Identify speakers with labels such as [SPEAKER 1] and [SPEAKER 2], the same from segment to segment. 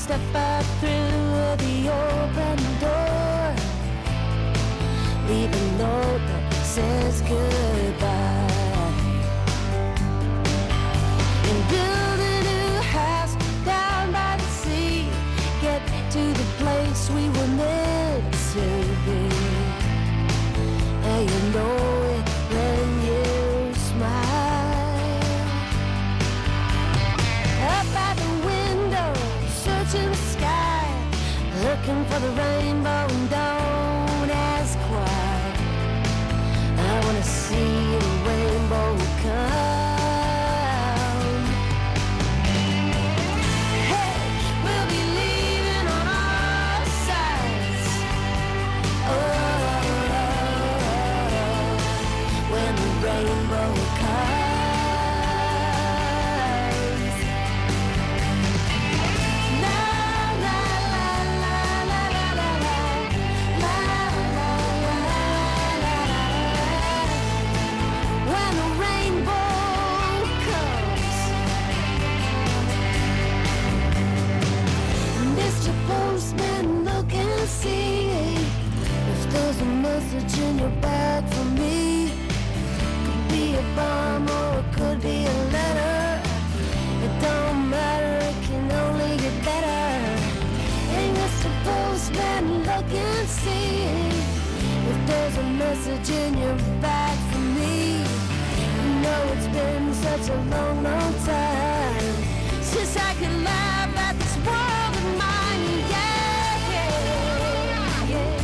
[SPEAKER 1] step out through the open door, leave a note that says goodbye, and build a new house down by the sea, get to the place we were meant to be. And you know it when you smile. Up at the window, searching the sky, looking for the rainbow, and don't ask why. I wanna see the rainbow come. Hey, we'll be leaving on all sides. Oh, when the rainbow comes. La la la la la la la la la la la la. When the rainbow comes. Mr. Postman, look and see if there's a message in your bag for me. Could be a bomb or it could be a letter. It don't matter, it can only get better. Hey, Mr. Postman, look and see if there's a message in your bag for me. You know it's been such a long, long time since I could laugh at this world of mine. Yeah, yeah, yeah.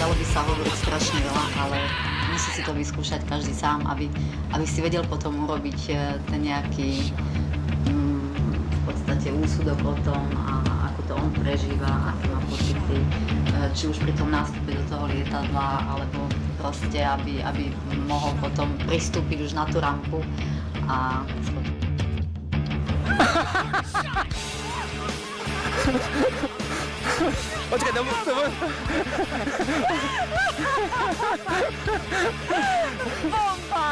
[SPEAKER 2] dalo by sa hovoriť strašne veľa, ale musí si to vyskúšať každý sám, aby si vedel potom urobiť ten nejaký v podstate úsudok o tom, a ako to on prežíva, aké má pocity, či už pri tom nástupe do toho lietadla, alebo proste, aby mohol potom pristúpiť už na tú rampu a
[SPEAKER 3] Počkaj, to bol...
[SPEAKER 1] Bomba!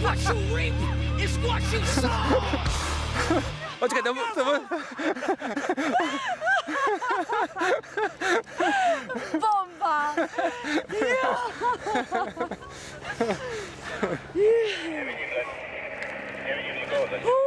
[SPEAKER 4] What you reap is what you sow.
[SPEAKER 3] Počkaj, to bol...
[SPEAKER 1] Bomba!
[SPEAKER 5] Nevidím, nevidím nikoho zatím.